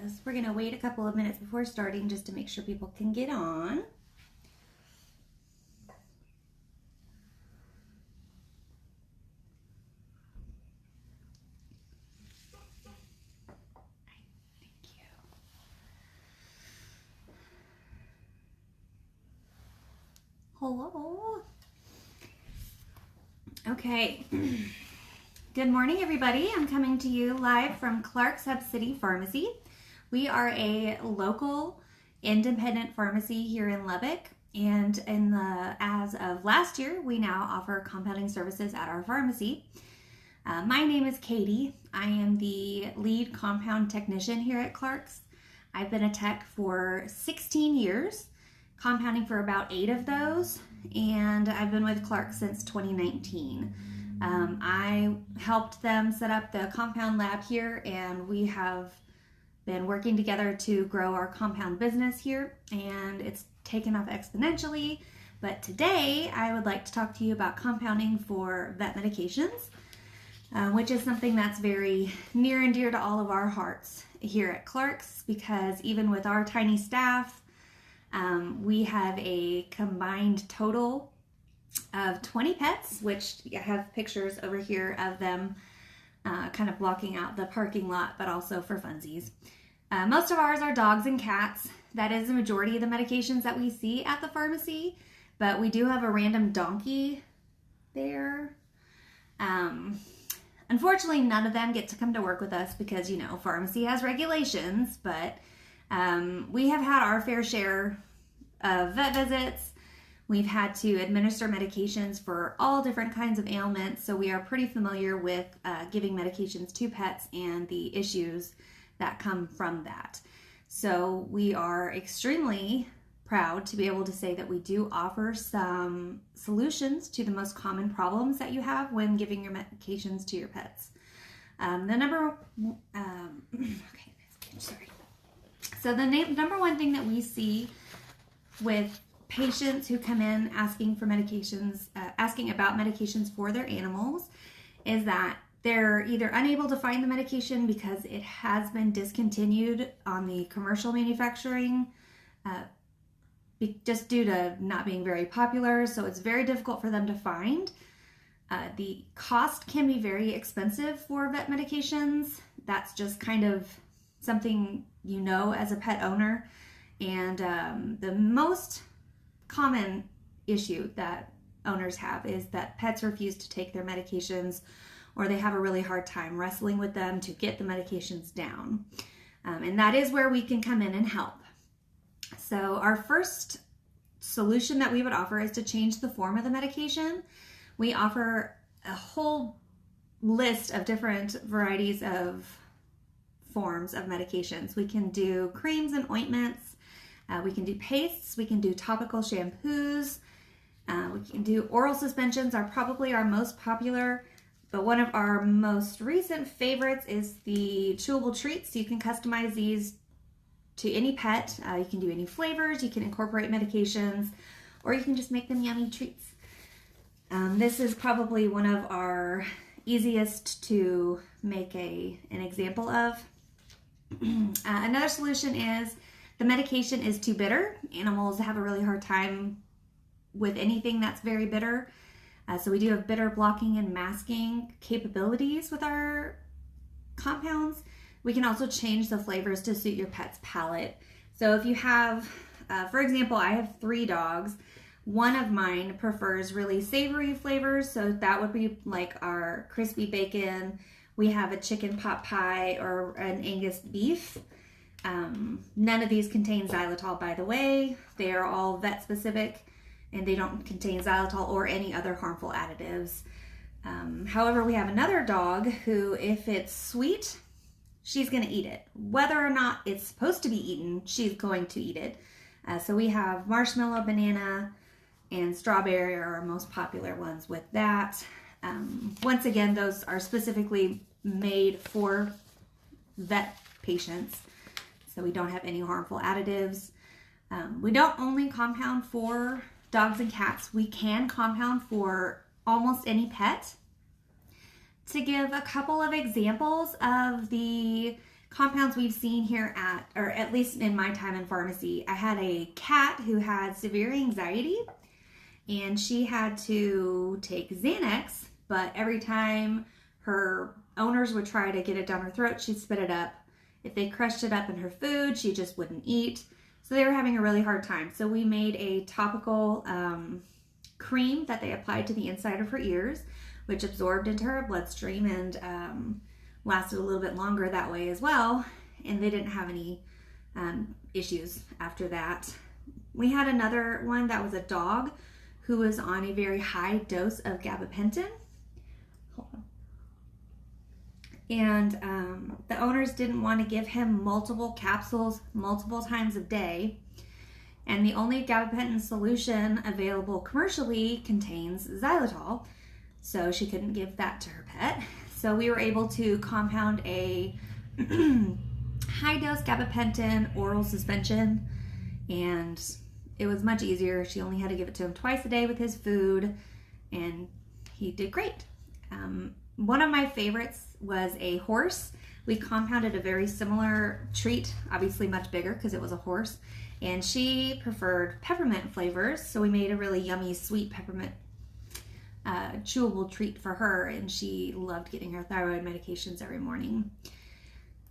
is. We're going to wait a couple of minutes before starting just to make sure people can get on. Hello. Okay. Good morning, everybody. I'm coming to you live from ClaRx Hub City Pharmacy. We are a local independent pharmacy here in Lubbock, and as of last year, we now offer compounding services at our pharmacy. My name is Katie. I am the lead compound technician here at ClaRx. I've been a tech for 16 years. Compounding for about 8 of those, and I've been with ClaRx since 2019. I helped them set up the compound lab here, and we have been working together to grow our compound business here, and it's taken off exponentially. But today I would like to talk to you about compounding for vet medications, which is something that's very near and dear to all of our hearts here at ClaRx, because even with our tiny staff, we have a combined total of 20 pets, which I have pictures over here of them kind of blocking out the parking lot, but also for funsies. Most of ours are dogs and cats. That is the majority of the medications that we see at the pharmacy, but we do have a random donkey there. Unfortunately, none of them get to come to work with us because, you know, pharmacy has regulations, but we have had our fair share of vet visits. We've had to administer medications for all different kinds of ailments, so we are pretty familiar with giving medications to pets and the issues that come from that. So we are extremely proud to be able to say that we do offer some solutions to the most common problems that you have when giving your medications to your pets. So the number one thing that we see with patients who come in asking for medications, asking about medications for their animals, is that they're either unable to find the medication because it has been discontinued on the commercial manufacturing, just due to not being very popular. So it's very difficult for them to find. The cost can be very expensive for vet medications. That's just kind of something you know as a pet owner. And the most common issue that owners have is that pets refuse to take their medications, or they have a really hard time wrestling with them to get the medications down. And that is where we can come in and help. So our first solution that we would offer is to change the form of the medication. We offer a whole list of different varieties of forms of medications. We can do creams and ointments. We can do pastes. We can do topical shampoos. We can do oral suspensions are probably our most popular, but one of our most recent favorites is the chewable treats. You can customize these to any pet. You can do any flavors. You can incorporate medications, or you can just make them yummy treats. This is probably one of our easiest to make an example of. Another solution is the medication is too bitter. Animals have a really hard time with anything that's very bitter. So we do have bitter blocking and masking capabilities with our compounds. We can also change the flavors to suit your pet's palate. So if you have, for example, I have 3 dogs. One of mine prefers really savory flavors, so that would be like our crispy bacon. We have a chicken pot pie or an Angus beef. None of these contain xylitol, by the way. They are all vet specific, and they don't contain xylitol or any other harmful additives. However, we have another dog who, if it's sweet, she's going to eat it. Whether or not it's supposed to be eaten, she's going to eat it. So we have marshmallow, banana, and strawberry are our most popular ones with that. Once again, those are specifically made for vet patients, so we don't have any harmful additives. We don't only compound for dogs and cats. We can compound for almost any pet. To give a couple of examples of the compounds we've seen here or at least in my time in pharmacy, I had a cat who had severe anxiety, and she had to take Xanax, but every time her owners would try to get it down her throat, she'd spit it up. If they crushed it up in her food, she just wouldn't eat. So they were having a really hard time. So we made a topical cream that they applied to the inside of her ears, which absorbed into her bloodstream and lasted a little bit longer that way as well. And they didn't have any issues after that. We had another one that was a dog who was on a very high dose of gabapentin. Hold on. And the owners didn't want to give him multiple capsules multiple times a day. And the only gabapentin solution available commercially contains xylitol. So she couldn't give that to her pet. So we were able to compound a high dose gabapentin oral suspension, and it was much easier. She only had to give it to him twice a day with his food, and he did great. One of my favorites was a horse. We compounded a very similar treat, obviously much bigger because it was a horse, and she preferred peppermint flavors, so we made a really yummy sweet peppermint chewable treat for her, and she loved getting her thyroid medications every morning.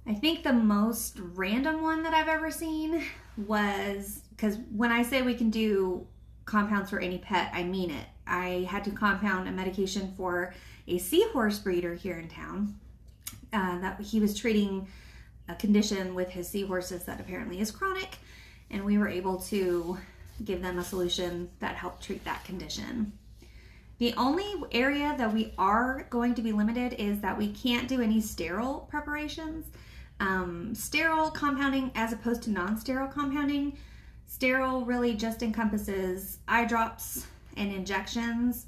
I think the most random one that I've ever seen was, because when I say we can do compounds for any pet, I mean it. I had to compound a medication for a seahorse breeder here in town that he was treating a condition with his seahorses that apparently is chronic, and we were able to give them a solution that helped treat that condition. The only area that we are going to be limited is that we can't do any sterile preparations. Sterile compounding as opposed to non-sterile compounding. Sterile really just encompasses eye drops and injections.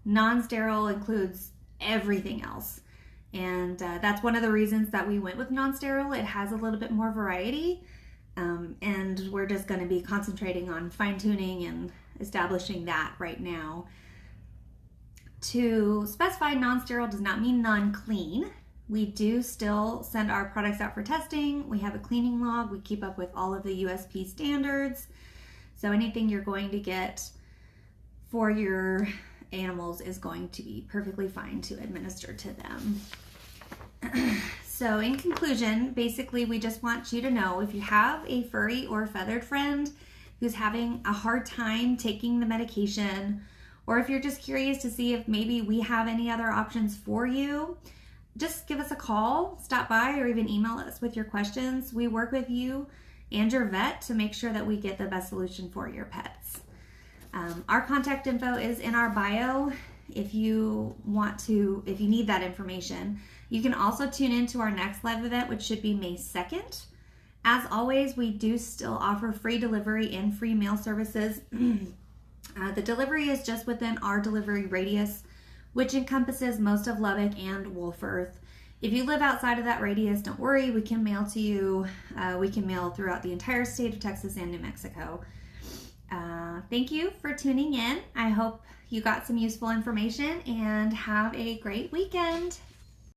Non-sterile includes everything else. And that's one of the reasons that we went with non-sterile. It has a little bit more variety. And we're just going to be concentrating on fine-tuning and establishing that right now. To specify non-sterile does not mean non-clean. We do still send our products out for testing. We have a cleaning log. We keep up with all of the USP standards. So anything you're going to get for your animals is going to be perfectly fine to administer to them. So in conclusion, basically we just want you to know, if you have a furry or feathered friend who's having a hard time taking the medication, or if you're just curious to see if maybe we have any other options for you, just give us a call, stop by, or even email us with your questions. We work with you and your vet to make sure that we get the best solution for your pets. Our contact info is in our bio if you need that information. You can also tune into our next live event, which should be May 2nd. As always, we do still offer free delivery and free mail services. The delivery is just within our delivery radius, which encompasses most of Lubbock and Wolfforth. If you live outside of that radius, don't worry, we can mail to you. We can mail throughout the entire state of Texas and New Mexico. Thank you for tuning in. I hope you got some useful information, and have a great weekend.